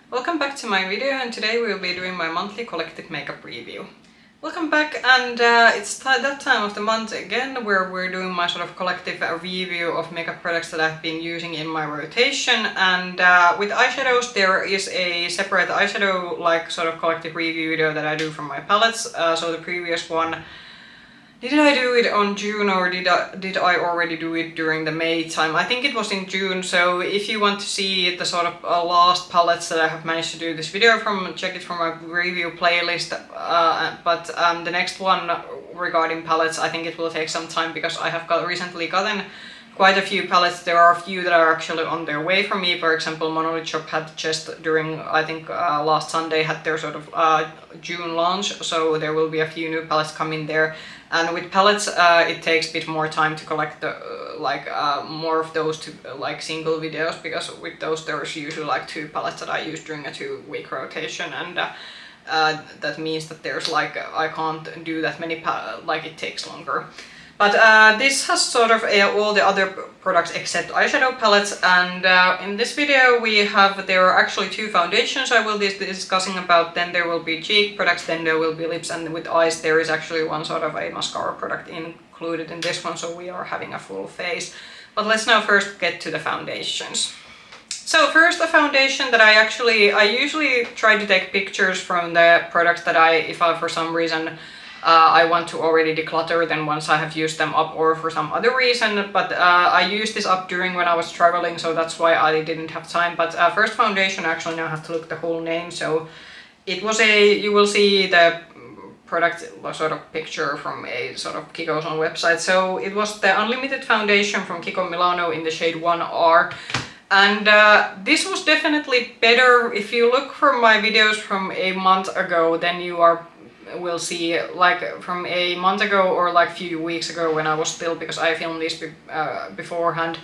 Welcome back to my video, and today we will be doing my monthly collective makeup review. Welcome back, and it's that time of the month again where we're doing my sort of collective review of makeup products that I've been using in my rotation. And with eyeshadows, there is a separate eyeshadow like sort of collective review video that I do from my palettes. So the previous one, did I do it on June or did I already do it during the May time? I think it was in June, so if you want to see the sort of last palettes that I have managed to do this video from, check it from my review playlist. But the next one regarding palettes, I think it will take some time because I have recently gotten quite a few palettes. There are a few that are actually on their way for me. For example, Monolith Shop had just during, I think last Sunday, had their sort of June launch, so there will be a few new palettes coming there. And with palettes, it takes a bit more time to collect the more of those to single videos, because with those there's usually like 2 palettes that I use during a 2-week rotation, and that means that there's I can't do that many it takes longer. But this has sort of all the other products except eyeshadow palettes, and in this video there are actually 2 foundations I will be discussing about, then there will be cheek products, then there will be lips, and with eyes there is actually one sort of a mascara product included in this one, so we are having a full face. But let's now first get to the foundations. So first, the foundation that I usually try to take pictures from the products that if I for some reason I want to already declutter them once I have used them up, or for some other reason, but I used this up during when I was traveling, so that's why I didn't have time. But first foundation, actually now I have to look the whole name, so it was you will see the product sort of picture from a sort of Kiko's own website. So it was the Unlimited foundation from Kiko Milano in the shade 1R. And this was definitely better. If you look from my videos from a month ago, then you will see from a month ago or a few weeks ago when I was still, because I filmed this beforehand,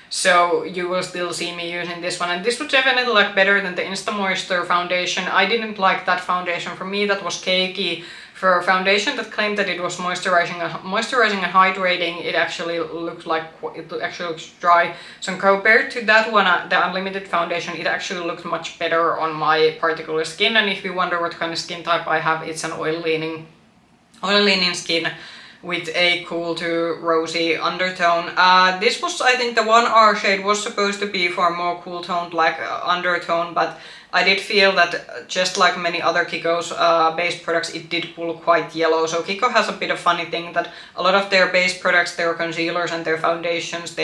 so you will still see me using this one, and this was definitely better than the Insta Moisture foundation. I didn't like that foundation. For me that was cakey. For a foundation that claimed that it was moisturizing and hydrating, it actually looked looks dry. So compared to that one, the Unlimited foundation, it actually looked much better on my particular skin. And if you wonder what kind of skin type I have, it's an oil leaning skin with a cool to rosy undertone. This was, I think the 1R shade was supposed to be for a more cool toned undertone, but I did feel that just like many other Kiko's base products, it did pull quite yellow. So Kiko has a bit of funny thing that a lot of their base products, their concealers and their foundations,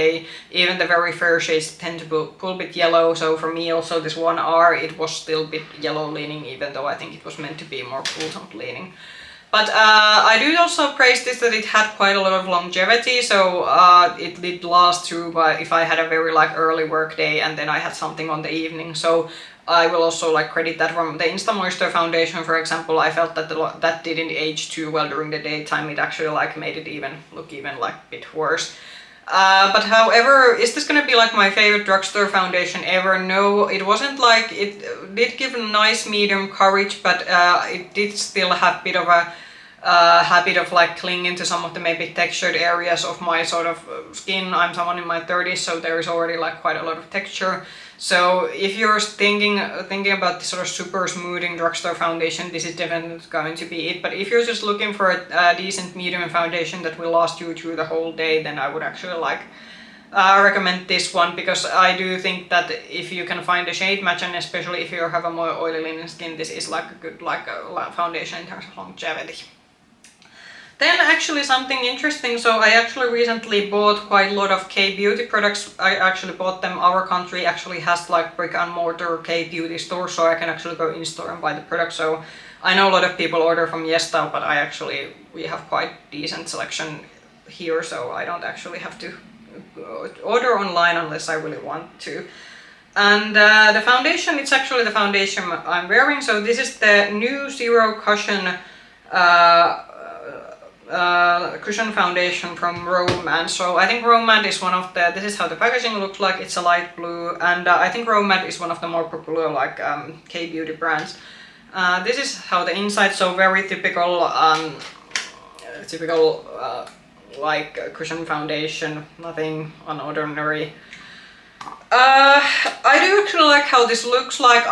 even the very fair shades tend to pull a bit yellow. So for me also this 1R, it was still a bit yellow leaning, even though I think it was meant to be more cool toned leaning. But I do also praise this that it had quite a lot of longevity, so it did last through if I had a very early work day and then I had something on the evening. So I will also credit that. From the Insta Moisture foundation, for example, I felt that that didn't age too well during the daytime. It actually made it look a bit worse. But however, is this gonna be my favorite drugstore foundation ever? No, it wasn't. It did give a nice medium coverage, but it did still have a bit of a habit of clinging to some of the maybe textured areas of my sort of skin. I'm someone in my 30s, so there is already quite a lot of texture. So if you're thinking about this sort of super smoothing drugstore foundation, this is definitely going to be it. But if you're just looking for a decent medium foundation that will last you through the whole day, then I would actually recommend this one, because I do think that if you can find a shade match, and especially if you have a more oily linen skin, this is a good foundation in terms of longevity. Then actually something interesting, so I actually recently bought quite a lot of K-beauty products. I actually bought them. Our country actually has brick and mortar K-beauty stores, so I can actually go in store and buy the products. So I know a lot of people order from Yesta, but we have quite decent selection here, so I don't actually have to order online unless I really want to. And the foundation, it's actually the foundation I'm wearing. So this is the new Zero Cushion cushion foundation from Rom&nd. So I think Rom&nd is one of this is how the packaging looks like. It's a light blue, and I think Rom&nd is one of the more popular K-beauty brands. This is how the inside, so very typical cushion foundation, nothing unordinary. I do actually like how this looks like.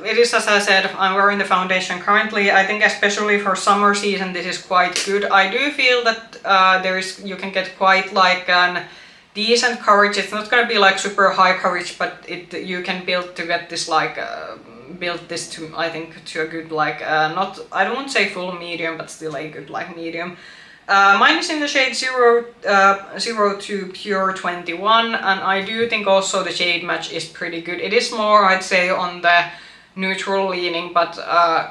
It is as I said, I'm wearing the foundation currently. I think especially for summer season this is quite good. I do feel that you can get quite like an decent coverage. It's not gonna be like super high coverage, but you can build to get this like, build this to, I think, to a good like, not, I don't want to say full medium, but still a good like medium. Mine is in the shade 0 to Pure 21, and I do think also the shade match is pretty good. It is more, I'd say, on the neutral leaning, but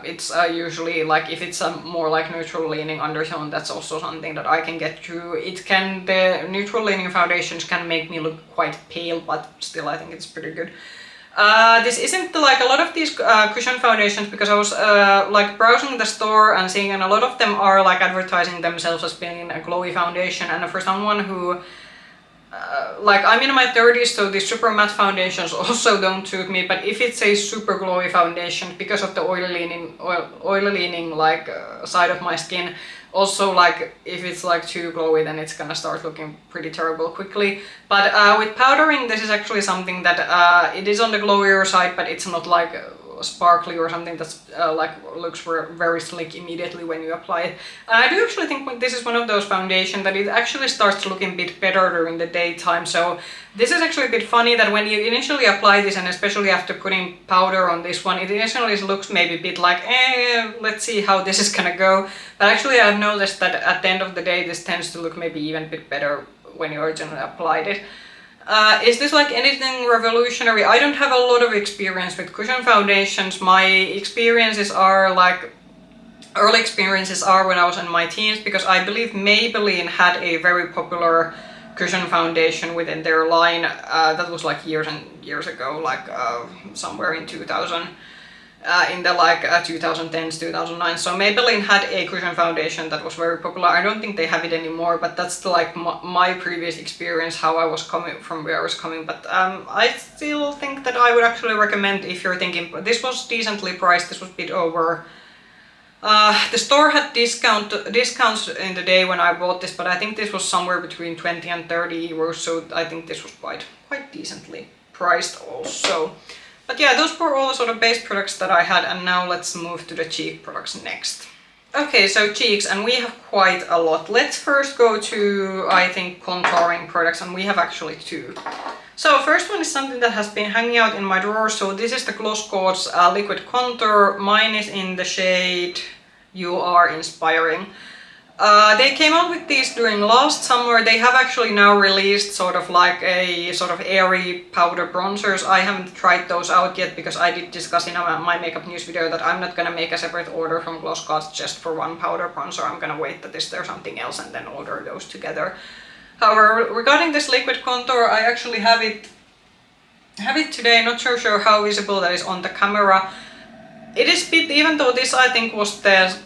it's usually like, if it's a more like neutral leaning undertone, that's also something that I can get through. The neutral leaning foundations can make me look quite pale, but still I think it's pretty good. This isn't like a lot of these cushion foundations, because I was like browsing the store and seeing, and a lot of them are like advertising themselves as being a glowy foundation, and for someone who like, I'm in my 30s, so the super matte foundations also don't suit me, but if it's a super glowy foundation, because of the oily leaning like side of my skin, also like if it's like too glowy, then it's gonna start looking pretty terrible quickly. But with powdering, this is actually something that it is on the glowier side, but it's not like sparkly or something that's like looks very slick immediately when you apply it. And I do actually think this is one of those foundations that it actually starts looking a bit better during the daytime. So this is actually a bit funny that when you initially apply this, and especially after putting powder on this one, it initially looks maybe a bit like, let's see how this is gonna go. But actually I've noticed that at the end of the day this tends to look maybe even a bit better when you originally applied it. Is this like anything revolutionary? I don't have a lot of experience with cushion foundations. My experiences are like, early experiences are when I was in my teens, because I believe Maybelline had a very popular cushion foundation within their line. That was like years and years ago, like somewhere in 2000. In the like 2010s, 2009. So Maybelline had a cushion foundation that was very popular. I don't think they have it anymore, but that's like my previous experience, how I was coming from, where I was coming. But I still think that I would actually recommend, if you're thinking, this was decently priced, this was a bit over. The store had discounts in the day when I bought this, but I think this was somewhere between 20 and 30 euros, so I think this was quite decently priced also. But yeah, those were all the sort of base products that I had, and now let's move to the cheek products next. Okay, so cheeks, and we have quite a lot. Let's first go to, I think, contouring products, and we have actually two. So first one is something that has been hanging out in my drawer. So this is the Glossgods liquid contour. Mine is in the shade You Are Inspiring. They came out with these during last summer. They have actually now released sort of like a sort of airy powder bronzers. I haven't tried those out yet, because I did discuss in my makeup news video that I'm not gonna make a separate order from Glossgods just for one powder bronzer. I'm gonna wait that is there something else and then order those together. However, regarding this liquid contour, I actually have it today. Not so sure how visible that is on the camera. It is a bit, even though this I think was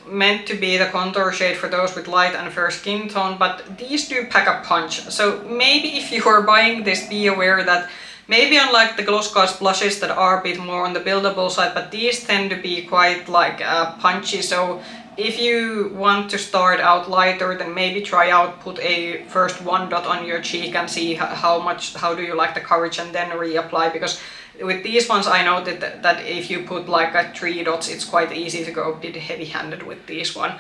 meant to be the contour shade for those with light and fair skin tone, but these do pack a punch. So maybe if you are buying this, be aware that maybe unlike the Glossgods blushes that are a bit more on the buildable side, but these tend to be quite like punchy. So if you want to start out lighter, then maybe try out, put a first one dot on your cheek and see how do you like the coverage, and then reapply, because with these ones I know that if you put like a 3 dots, it's quite easy to go a bit heavy-handed with this one.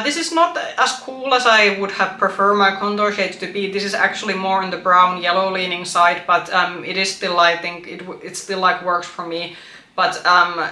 This is not as cool as I would have preferred my contour shades to be. This is actually more on the brown yellow leaning side, but it is still, I think it still like works for me. But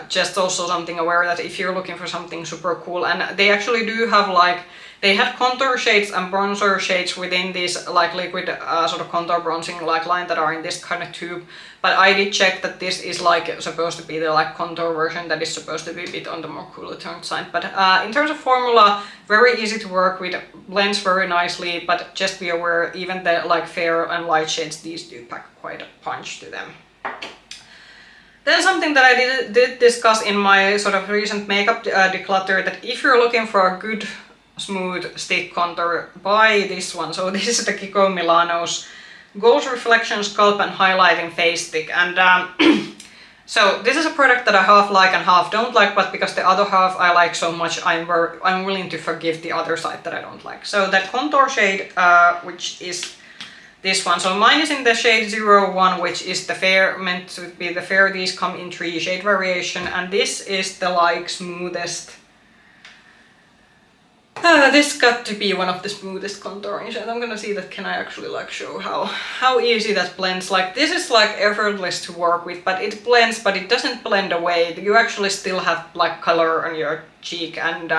just also something aware that if you're looking for something super cool, and they actually do have like, they had contour shades and bronzer shades within this like liquid sort of contour bronzing like line that are in this kind of tube. But I did check that this is like supposed to be the like contour version that is supposed to be a bit on the more cooler toned side. But in terms of formula, very easy to work with, blends very nicely, but just be aware, even the like fair and light shades, these do pack quite a punch to them. Then something that I did discuss in my sort of recent makeup declutter, that if you're looking for a good smooth stick contour, buy this one. So this is the Kiko Milano's Gold Reflection Sculpt and Highlighting Face Stick. And so this is a product that I half like and half don't like, but because the other half I like so much, I'm willing to forgive the other side that I don't like. So that contour shade, which is this one. So mine is in the shade 01, which is the fair, meant to be the fair. These come in 3 shade variation, and this is the like smoothest. This got to be one of the smoothest contouring shades. I'm gonna see that, can I actually like show how easy that blends. Like this is like effortless to work with, but it blends, but it doesn't blend away. You actually still have like color on your cheek, and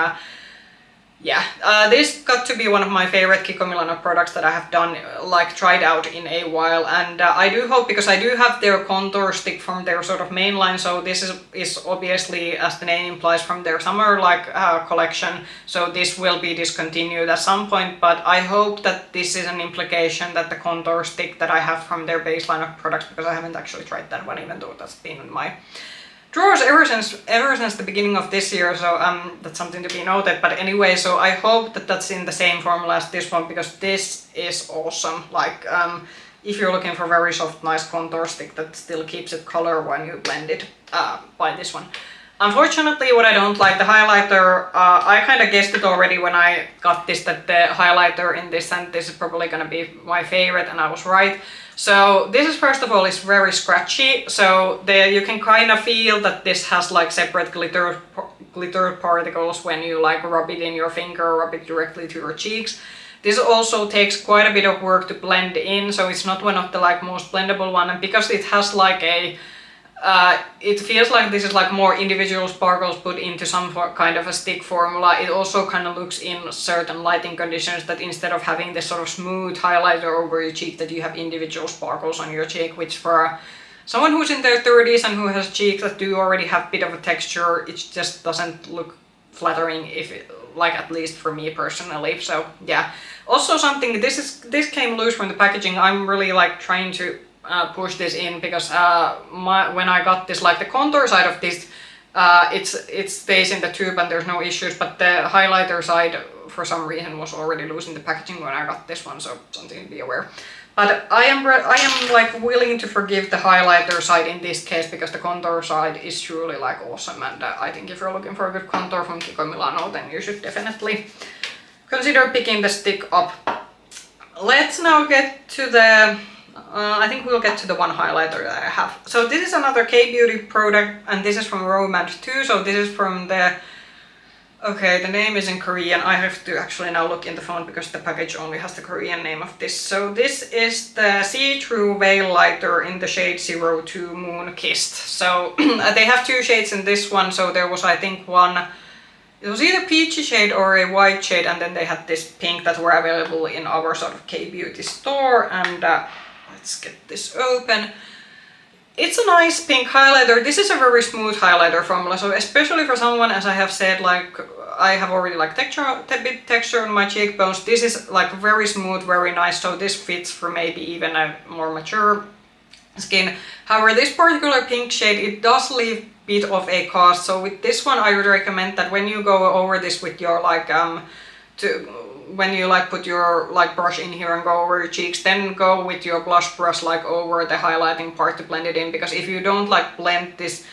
yeah, this got to be one of my favorite Kiko Milano products that I have done, like tried out in a while, and I do hope, because I do have their contour stick from their sort of main line, so this is obviously, as the name implies, from their summer like collection, so this will be discontinued at some point, but I hope that this is an implication that the contour stick that I have from their baseline of products, because I haven't actually tried that one, even though that's been in my drawers ever since the beginning of this year, so that's something to be noted. But anyway, so I hope that that's in the same formula as this one, because this is awesome. Like if you're looking for very soft, nice contour stick that still keeps it color when you blend it, buy this one. Unfortunately, what I don't like, the highlighter, I kind of guessed it already when I got this, that the highlighter in this and this is probably gonna be my favorite, and I was right. So this is, first of all, is very scratchy, so there you can kind of feel that this has like separate glitter particles when you like rub it in your finger, rub it directly to your cheeks. This also takes quite a bit of work to blend in, so it's not one of the like most blendable one, and because it has like a it feels like this is like more individual sparkles put into some kind of a stick formula. It also kind of looks in certain lighting conditions that instead of having this sort of smooth highlighter over your cheek, that you have individual sparkles on your cheek, which for someone who's in their 30s and who has cheeks that do already have a bit of a texture, it just doesn't look flattering, if it, like at least for me personally. So yeah, also something, this came loose from the packaging. I'm really like trying to push this in, because when I got this, like the contour side of this, it stays in the tube and there's no issues, but the highlighter side for some reason was already loose in the packaging when I got this one, so something to be aware. But I am like willing to forgive the highlighter side in this case, because the contour side is truly like awesome, and I think if you're looking for a good contour from Kiko Milano, then you should definitely consider picking the stick up. Let's now get to the I think we'll get to the one highlighter that I have. So this is another K-Beauty product, and this is from Rom&nd too. So this is from the, okay, the name is in Korean. I have to actually now look in the phone because the package only has the Korean name of this. So this is the see-through Veillighter in the shade 02 Moon Kissed. So they have 2 shades in this one. So there was, I think, one, it was either peachy shade or a white shade, and then they had this pink that were available in our sort of K-Beauty store. And let's get this open. It's a nice pink highlighter. This is a very smooth highlighter formula, so especially for someone, as I have said, like I have already like texture on my cheekbones. This is like very smooth, very nice, so this fits for maybe even a more mature skin. However, this particular pink shade, it does leave a bit of a cast, so with this one I would recommend that when you go over this with your like when you like put your like brush in here and go over your cheeks, then go with your blush brush like over the highlighting part to blend it in, because if you don't like blend this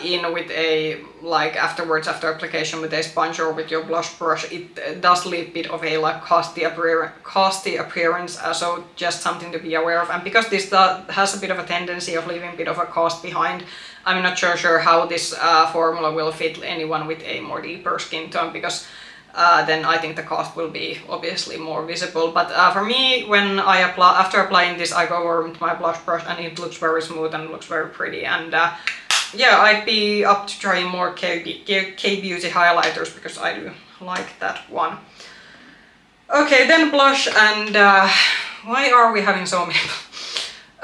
in with a like afterwards, after application, with a sponge or with your blush brush, it does leave a bit of a like casty appearance, so just something to be aware of. And because this has a bit of a tendency of leaving a bit of a cast behind, I'm not sure how this formula will fit anyone with a more deeper skin tone, because then I think the cast will be obviously more visible. But for me, when I apply, after applying this, I go over with my blush brush and it looks very smooth and looks very pretty. And yeah, I'd be up to trying more K-Beauty highlighters, because I do like that one. Okay, then blush, and why are we having so many?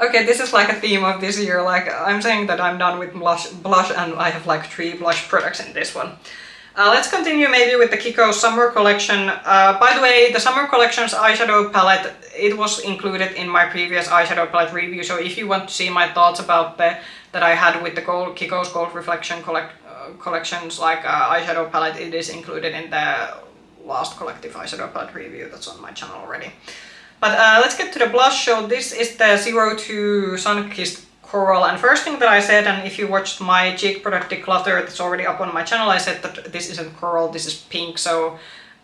Okay, this is like a theme of this year. Like I'm saying that I'm done with blush, and I have like 3 blush products in this one. Let's continue maybe with the Kiko summer collection. By the way, the summer collection's eyeshadow palette, it was included in my previous eyeshadow palette review, so if you want to see my thoughts about that I had with the Kiko's Gold Reflection collections like eyeshadow palette, it is included in the last collective eyeshadow palette review that's on my channel already. But let's get to the blush. So this is the 02 Sun-Kissed Coral, and first thing that I said, and if you watched my cheek product declutter that's already up on my channel, I said that this isn't coral, this is pink. So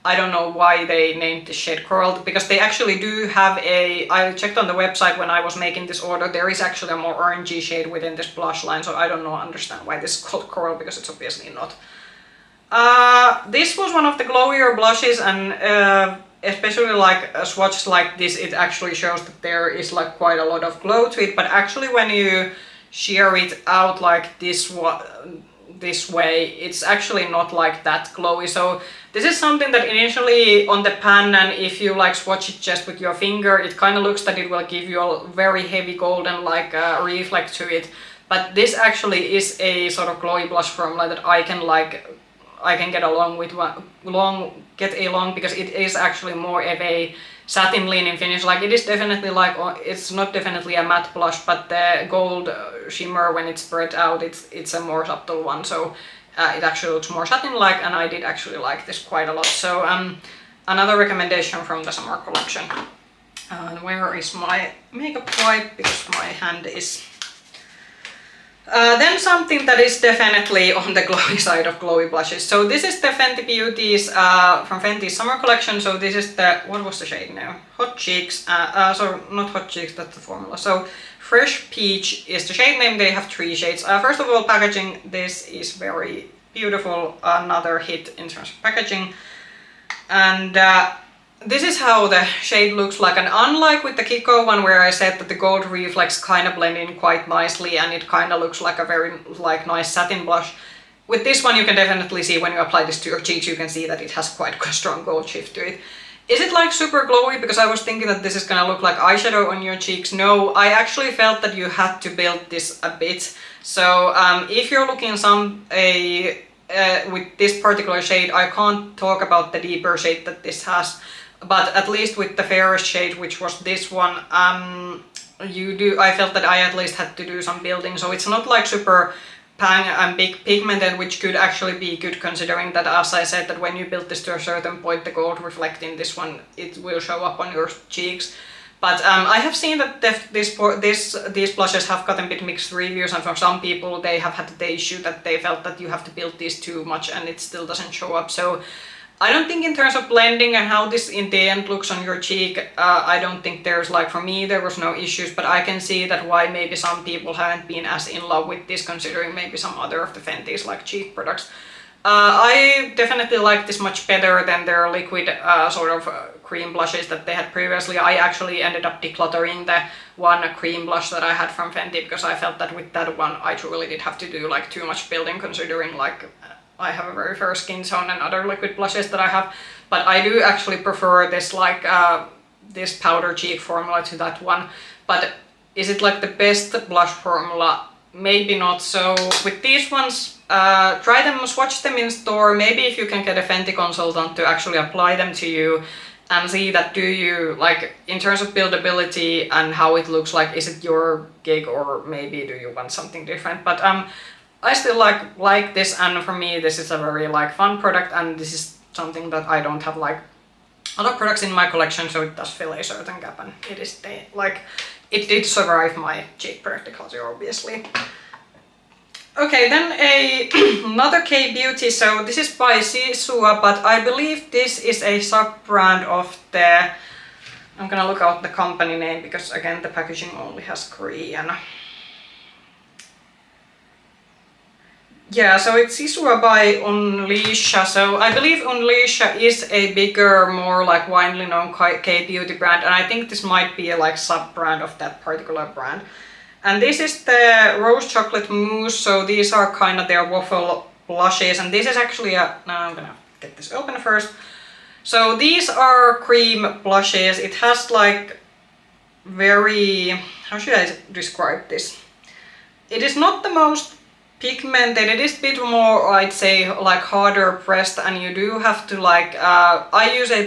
I don't know why they named this shade Coral, because they actually do have I checked on the website when I was making this order, there is actually a more orangey shade within this blush line, so I don't understand why this is called Coral, because it's obviously not. This was one of the glowier blushes, and especially like swatched like this, it actually shows that there is like quite a lot of glow to it, but actually when you shear it out like this way, it's actually not like that glowy. So this is something that initially on the pan, and if you like swatch it just with your finger, it kind of looks that it will give you a very heavy golden like reflect to it, but this actually is a sort of glowy blush formula that I can get along with, because it is actually more of a satin leaning finish. Like it is definitely like, it's not definitely a matte blush, but the gold shimmer when it's spread out, it's a more subtle one, so it actually looks more satin like, and I did actually like this quite a lot. So another recommendation from the summer collection. And where is my makeup wipe, because my hand is then something that is definitely on the glowy side of glowy blushes. So this is the Fenty Beauties from Fenty's summer collection. So this is the, what was the shade now? Hot Cheeks. So not Hot Cheeks, that's the formula. So Fresh Peach is the shade name. They have 3 shades. First of all, packaging. This is very beautiful. Another hit in terms of packaging. And this is how the shade looks like, and unlike with the Kiko one where I said that the gold reflex kind of blend in quite nicely and it kind of looks like a very like nice satin blush, with this one you can definitely see when you apply this to your cheeks, you can see that it has quite a strong gold shift to it. Is it like super glowy? Because I was thinking that this is gonna look like eyeshadow on your cheeks. No, I actually felt that you had to build this a bit. So if you're looking with this particular shade, I can't talk about the deeper shade that this has. But at least with the fairest shade, which was this one, I felt that I at least had to do some building. So it's not like super pang and big pigmented, which could actually be good considering that, as I said, that when you build this to a certain point, the gold reflecting this one, it will show up on your cheeks. But I have seen that these blushes have gotten a bit mixed reviews, and for some people they have had the issue that they felt that you have to build these too much and it still doesn't show up. So I don't think in terms of blending and how this in the end looks on your cheek, I don't think there's like, for me there was no issues, but I can see that why maybe some people haven't been as in love with this considering maybe some other of the Fenty's like cheek products. I definitely like this much better than their liquid cream blushes that they had previously. I actually ended up decluttering the one cream blush that I had from Fenty because I felt that with that one I truly did have to do like too much building considering like I have a very fair skin tone and other liquid blushes that I have, but I do actually prefer this like this powder cheek formula to that one. But is it like the best blush formula? Maybe not. So with these ones, try them, swatch them in store. Maybe if you can get a Fenty consultant to actually apply them to you and see that do you like in terms of buildability and how it looks like, is it your gig or maybe do you want something different? But I still like this, and for me this is a very like fun product, and this is something that I don't have like other products in my collection, so it does fill a certain gap, and it is like it did survive my cheek practicality obviously. Okay, then another K-beauty. So this is by Sisua, but I believe this is a sub-brand of the, I'm gonna look out the company name because again the packaging only has Korean. Yeah, so it's Sisua by Unleashia. So I believe Unleashia is a bigger, more like widely known K-beauty brand, and I think this might be a like sub-brand of that particular brand. And this is the Rose Chocolate Mousse, so these are kind of their waffle blushes, and this is actually a, now I'm gonna get this open first. So these are cream blushes. It has like very, how should I describe this? It is not the most pigmented, it is a bit more, I'd say, like harder pressed, and you do have to like, I use a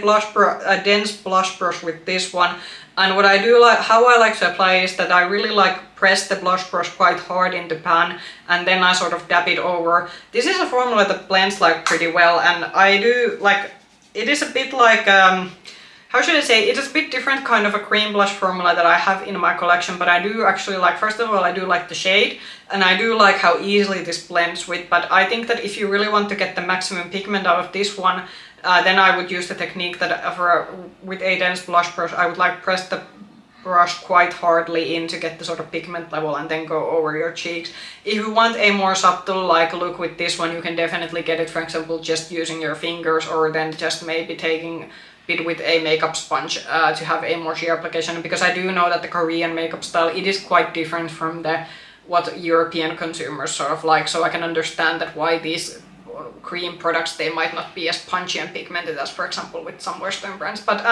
dense blush brush with this one, and what I do like, how I like to apply is that I really like press the blush brush quite hard in the pan, and then I sort of dab it over. This is a formula that blends like pretty well, and I do like, it is a bit like, how should I say, it is a bit different kind of a cream blush formula that I have in my collection, but I do actually like, first of all, I do like the shade, and I do like how easily this blends with, but I think that if you really want to get the maximum pigment out of this one, then I would use the technique that with a dense blush brush, I would like press the brush quite hardly in to get the sort of pigment level and then go over your cheeks. If you want a more subtle like look with this one, you can definitely get it, for example, just using your fingers, or then just maybe taking a bit with a makeup sponge to have a more sheer application, because I do know that the Korean makeup style, it is quite different from what European consumers sort of like, so I can understand that why these cream products, they might not be as punchy and pigmented as, for example, with some Western brands. But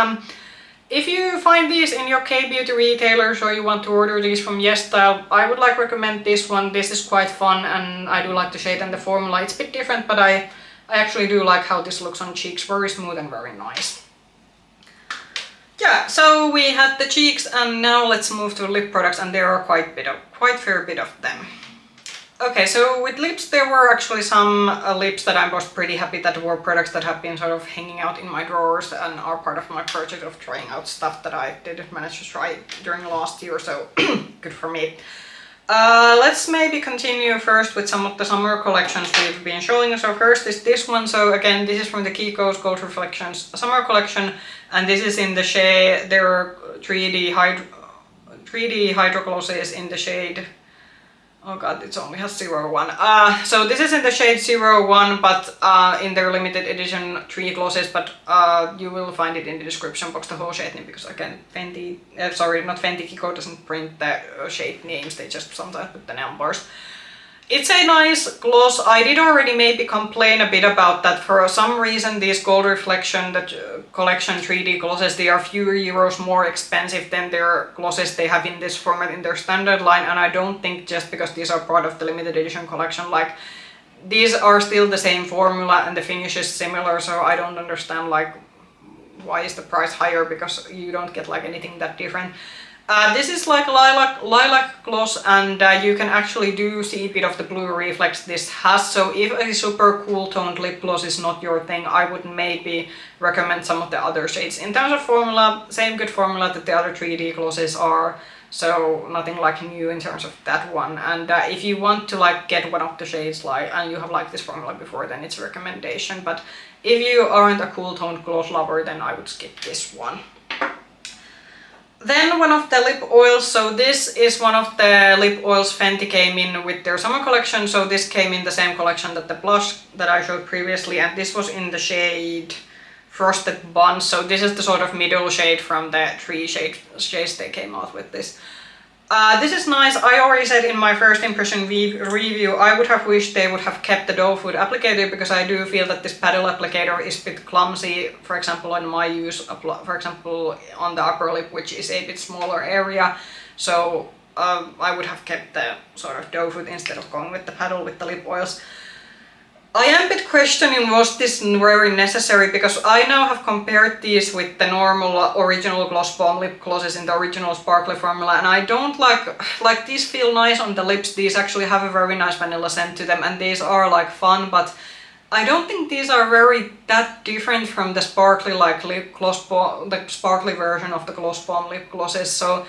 if you find these in your K-beauty retailers, or you want to order these from YesStyle, I would like recommend this one. This is quite fun, and I do like the shade and the formula. It's a bit different, but I actually do like how this looks on cheeks. Very smooth and very nice. Yeah, so we had the cheeks, and now let's move to lip products, and there are quite fair bit of them. Okay, so with lips, there were actually some lips that I was pretty happy that were products that have been sort of hanging out in my drawers and are part of my project of trying out stuff that I didn't manage to try during last year, so good for me. Let's maybe continue first with some of the summer collections we've been showing. So first is this one. So again, this is from the Kiko's Gold Reflections Summer Collection, and this is in the shade, there are 3D Hydro glosses in the shade, oh god, it only has 01. So this is in the shade 01, but in their limited edition 3 glosses, but you will find it in the description box, the whole shade name, because again, Kiko doesn't print the shade names, they just sometimes put the numbers. It's a nice gloss. I did already maybe complain a bit about that. For some reason, these Gold Reflection, the collection 3D glosses, they are a few euros more expensive than their glosses they have in this format in their standard line, and I don't think just because these are part of the limited edition collection, like, these are still the same formula and the finish is similar, so I don't understand like why is the price higher, because you don't get like anything that different. This is like lilac gloss, and you can actually do see a bit of the blue reflex this has, so if a super cool toned lip gloss is not your thing, I would maybe recommend some of the other shades. In terms of formula, same good formula that the other 3D glosses are, so nothing like new in terms of that one. And if you want to like get one of the shades like, and you have liked this formula before, then it's a recommendation, but if you aren't a cool toned gloss lover, then I would skip this one. Then one of the lip oils, so this is one of the lip oils Fenty came in with their summer collection, so this came in the same collection that the blush that I showed previously, and this was in the shade Frosted Bunz, so this is the sort of middle shade from the 3 shades they came out with this. This is nice. I already said in my first impression review, I would have wished they would have kept the doe foot applicator, because I do feel that this paddle applicator is a bit clumsy, for example in my use, for example on the upper lip, which is a bit smaller area, so I would have kept the sort of doe foot instead of going with the paddle with the lip oils. I am a bit questioning was this very necessary, because I now have compared these with the normal original Gloss Bomb lip glosses in the original sparkly formula, and I don't like these feel nice on the lips. These actually have a very nice vanilla scent to them, and these are like fun, but I don't think these are that different from the sparkly like lip gloss bomb, the sparkly version of the Gloss Bomb lip glosses. So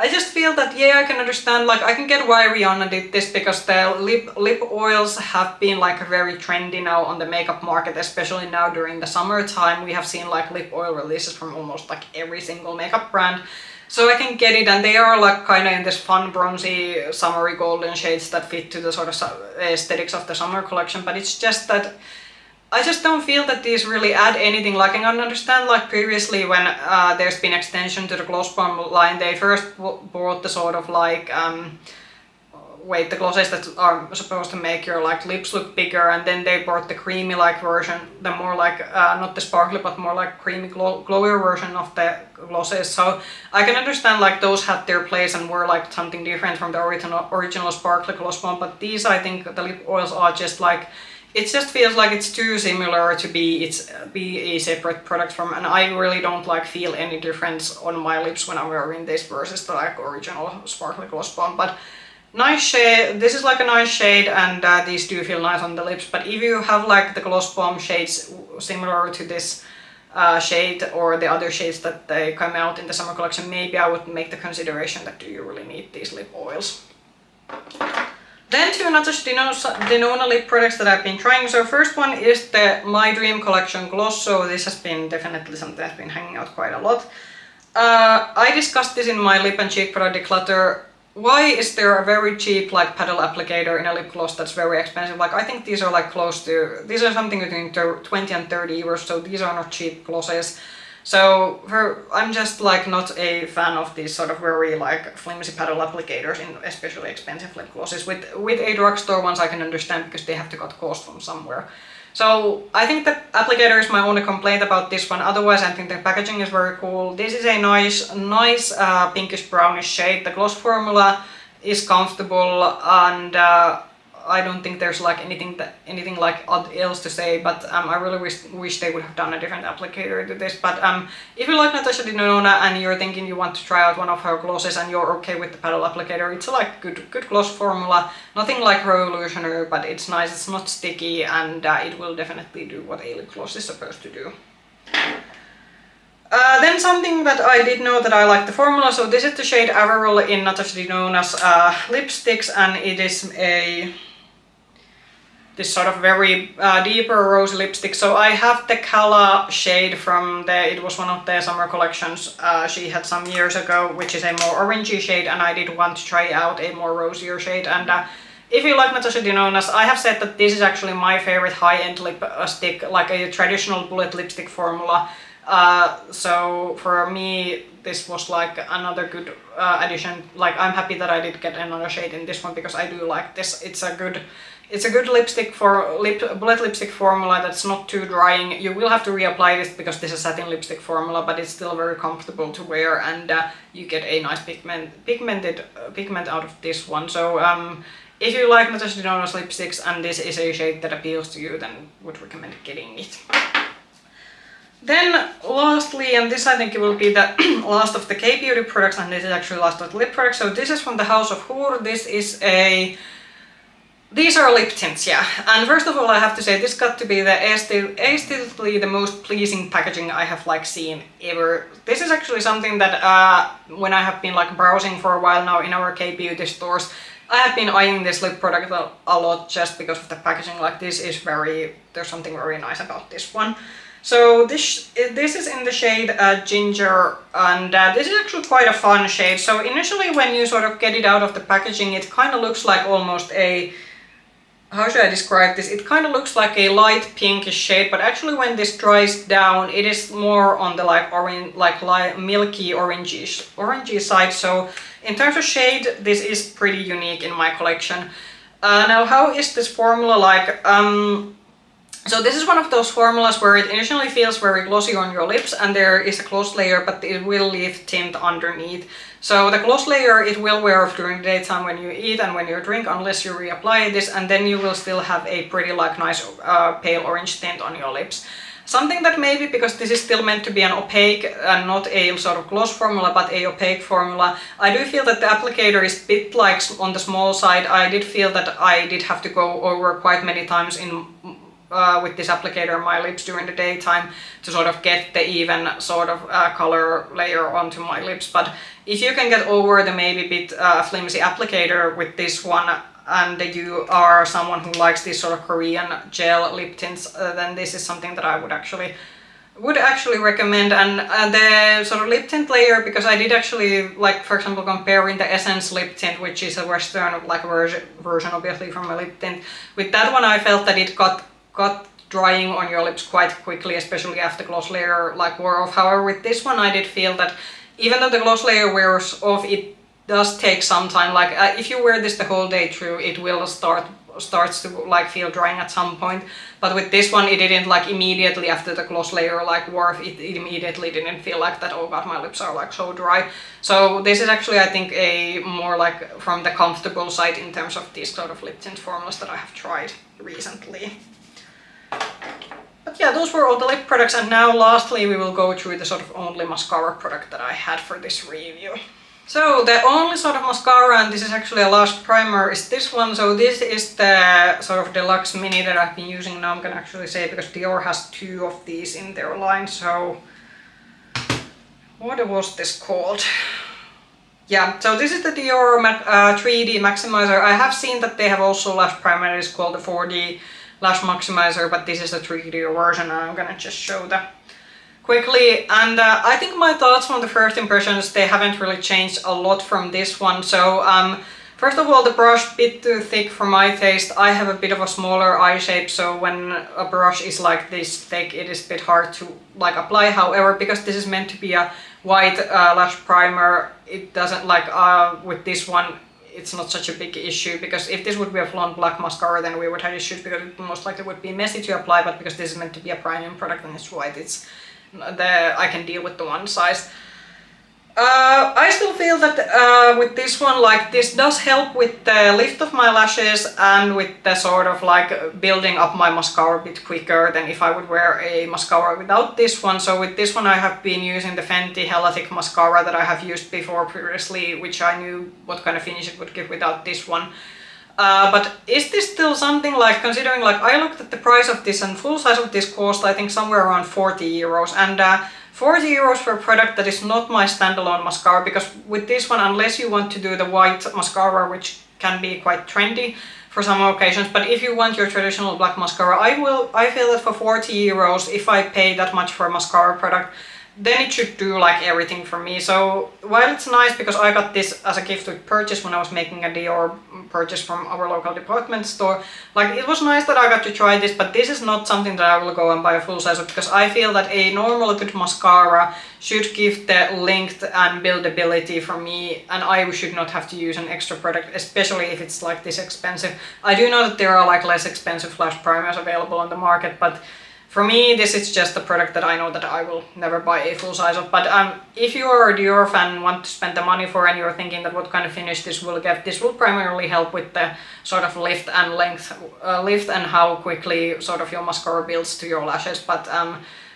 I just feel that, yeah, I can understand, like, I can get why Rihanna did this, because the lip oils have been like very trendy now on the makeup market, especially now during the summertime. We have seen like lip oil releases from almost like every single makeup brand. So I can get it, and they are like kind of in this fun bronzy summery golden shades that fit to the sort of aesthetics of the summer collection, but it's just that I just don't feel that these really add anything. Like, I can understand like previously when there's been extension to the Gloss Bomb line, they first brought the sort of like the glosses that are supposed to make your like lips look bigger, and then they brought the creamy like version, the more like not the sparkly but more like creamy glowier version of the glosses. So I can understand like those had their place and were like something different from the original sparkly Gloss Bomb, but these, I think the lip oils are just like, it just feels like it's too similar to be a separate product from, and I really don't like feel any difference on my lips when I'm wearing this versus the like original sparkly Gloss Bomb. But nice shade, this is like a nice shade, and these do feel nice on the lips. But if you have like the Gloss Bomb shades similar to this shade or the other shades that they come out in the summer collection, maybe I would make the consideration that do you really need these lip oils. Then two Natasha Denona lip products that I've been trying. So first one is the My Dream Collection Gloss. So this has been definitely something that's been hanging out quite a lot. I discussed this in my lip and cheek product declutter. Why is there a very cheap like paddle applicator in a lip gloss that's very expensive? Like I think these are like close to, these are something between 20 and 30 euros, so these are not cheap glosses. So I'm just like not a fan of these sort of very like flimsy paddle applicators in especially expensive lip glosses. With a drugstore ones I can understand because they have to cut cost from somewhere. So I think the applicator is my only complaint about this one. Otherwise I think the packaging is very cool. This is a nice pinkish brownish shade. The gloss formula is comfortable and I don't think there's like anything like else to say, but I really wish they would have done a different applicator to this. But if you like Natasha Denona and you're thinking you want to try out one of her glosses and you're okay with the paddle applicator, it's a like good gloss formula. Nothing like revolutionary, but it's nice, it's not sticky, and it will definitely do what a lip gloss is supposed to do. Then something that I did know that I like the formula, so this is the shade Averyl in Natasha Denona's lipsticks, and it is this sort of very deeper rose lipstick. So I have the Cala shade from it was one of the summer collections she had some years ago, which is a more orangey shade, and I did want to try out a more rosier shade. And if you like Natasha Denona's, I have said that this is actually my favorite high-end lipstick, like a traditional bullet lipstick formula. So for me, this was like another good addition. Like I'm happy that I did get another shade in this one because I do like this. It's a good lipstick for bullet lipstick formula that's not too drying. You will have to reapply this because this is a satin lipstick formula, but it's still very comfortable to wear, and you get a nice pigment out of this one. So if you like Natasha Denona's lipsticks and this is a shade that appeals to you, then would recommend getting it. Then lastly, and this I think will be the last of the K-beauty products, and this is actually last of the lip products. So this is from the House of Hur. These are lip tints, yeah. And first of all, I have to say this got to be the aesthetically the most pleasing packaging I have like seen ever. This is actually something that when I have been like browsing for a while now in our K-beauty stores, I have been eyeing this lip product a lot just because of the packaging. Like this is there's something very nice about this one. So this is in the shade Ginger, and this is actually quite a fun shade. So initially when you sort of get it out of the packaging, it kind of looks like almost a, how should I describe this? It kind of looks like a light pinkish shade, but actually when this dries down, it is more on the like orange, like milky orangey side. So in terms of shade, this is pretty unique in my collection. Now, how is this formula like? So this is one of those formulas where it initially feels very glossy on your lips and there is a gloss layer, but it will leave tint underneath. So the gloss layer it will wear off during the daytime when you eat and when you drink, unless you reapply this, and then you will still have a pretty like nice pale orange tint on your lips. Something that maybe, because this is still meant to be an opaque and not a sort of gloss formula, but a opaque formula, I do feel that the applicator is a bit like on the small side. I did feel that I did have to go over quite many times with this applicator on my lips during the daytime to sort of get the even sort of color layer onto my lips. But if you can get over the maybe bit flimsy applicator with this one, and you are someone who likes these sort of Korean gel lip tints, then this is something that I would actually recommend. And the sort of lip tint layer, because I did actually, like for example, comparing the Essence lip tint, which is a Western like version obviously from a lip tint, with that one I felt that it got drying on your lips quite quickly, especially after the gloss layer like wore off. However, with this one I did feel that even though the gloss layer wears off, it does take some time. Like if you wear this the whole day through, it will starts to like feel drying at some point. But with this one, it didn't like immediately after the gloss layer like wore off, it immediately didn't feel like that, oh god, my lips are like so dry. So this is actually I think a more like from the comfortable side in terms of these sort of lip tint formulas that I have tried recently. But yeah, those were all the lip products, and now lastly we will go through the sort of only mascara product that I had for this review. So the only sort of mascara, and this is actually a Lash primer, is this one. So this is the sort of deluxe mini that I've been using now. I'm gonna actually say because Dior has 2 of these in their line. So what was this called? Yeah, so this is the Dior 3D Maximizer. I have seen that they have also lash primer that is called the 4D Lash Maximizer, but this is the 3D version, and I'm gonna just show that quickly. And I think my thoughts from the first impressions, they haven't really changed a lot from this one. So first of all, the brush bit too thick for my taste. I have a bit of a smaller eye shape, so when a brush is like this thick, it is a bit hard to like apply. However, because this is meant to be a white lash primer, it doesn't like with this one it's not such a big issue, because if this would be a blonde black mascara then we would have issues because it most likely would be messy to apply, but because this is meant to be a premium product and it's white, it's I can deal with the one size. I still feel that with this one, like, this does help with the lift of my lashes and with the sort of like building up my mascara a bit quicker than if I would wear a mascara without this one. So with this one I have been using the Fenty Hella Thick mascara that I have used before previously, which I knew what kind of finish it would give without this one. But is this still something, like, considering, like, I looked at the price of this and full size of this cost I think somewhere around 40 euros, and 40 euros for a product that is not my standalone mascara, because with this one, unless you want to do the white mascara, which can be quite trendy for some occasions, but if you want your traditional black mascara, I feel that for 40 euros, if I pay that much for a mascara product, then it should do like everything for me. So while it's nice because I got this as a gift with purchase when I was making a Dior purchase from our local department store, like, it was nice that I got to try this, but this is not something that I will go and buy a full size of, because I feel that a normal good mascara should give the length and buildability for me, and I should not have to use an extra product, especially if it's like this expensive. I do know that there are like less expensive lash primers available on the market, but for me, this is just a product that I know that I will never buy a full size of. But if you are a Dior fan and want to spend the money for, and you're thinking that what kind of finish this will get, this will primarily help with the sort of lift and length, lift and how quickly sort of your mascara builds to your lashes. But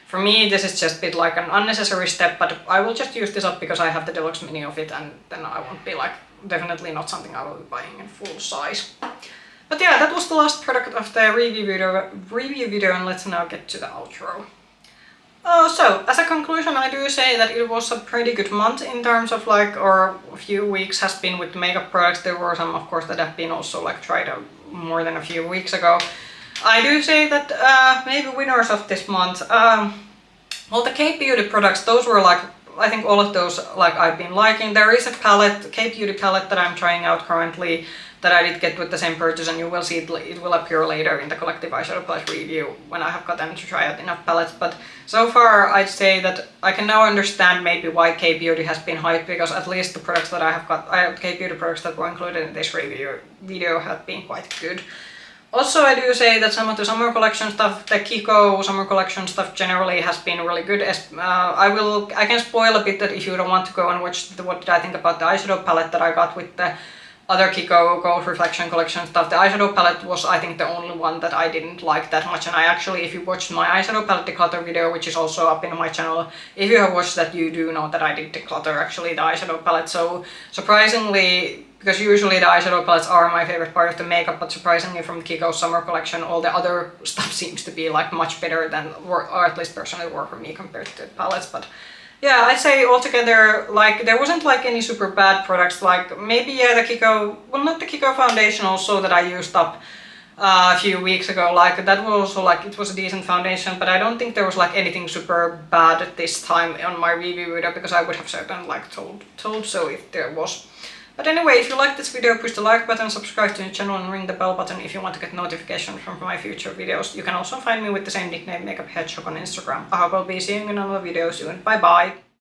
for me, this is just a bit like an unnecessary step, but I will just use this up because I have the deluxe mini of it, and then I won't be like, definitely not something I will be buying in full size. But yeah, that was the last product of the review video, and let's now get to the outro. So, as a conclusion, I do say that it was a pretty good month in terms of like, or a few weeks has been with makeup products. There were some, of course, that have been also like tried out more than a few weeks ago. I do say that maybe winners of this month, well, the K-Beauty products, those were like, I think all of those like I've been liking. There is a palette, K-Beauty palette that I'm trying out currently, that I did get with the same purchase, and you will see it will appear later in the collective eyeshadow palette review when I have gotten to try out enough palettes. But so far I'd say that I can now understand maybe why K-Beauty has been hyped, because at least the products that I have got, K-Beauty products that were included in this review video have been quite good. Also, I do say that some of the summer collection stuff, the Kiko summer collection stuff generally has been really good. I can spoil a bit that if you don't want to go and watch what did I think about the eyeshadow palette that I got with the other Kiko Gold Reflection collection stuff. The eyeshadow palette was, I think, the only one that I didn't like that much, and I actually, if you watched my eyeshadow palette declutter video, which is also up in my channel, if you have watched that, you do know that I did declutter actually the eyeshadow palette. So surprisingly, because usually the eyeshadow palettes are my favorite part of the makeup, but surprisingly from the Kiko summer collection, all the other stuff seems to be like much better than, or at least personally work for me compared to the palettes. But yeah, I'd say altogether, like, there wasn't like any super bad products, like maybe, yeah, the Kiko, well, not the Kiko foundation also that I used up a few weeks ago, like, that was also like, it was a decent foundation, but I don't think there was like anything super bad at this time on my review video, because I would have certainly like told so if there was. But anyway, if you liked this video, push the like button, subscribe to the channel, and ring the bell button if you want to get notifications from my future videos. You can also find me with the same nickname, Makeup Hedgehog, on Instagram. I hope I'll be seeing you in another video soon. Bye bye!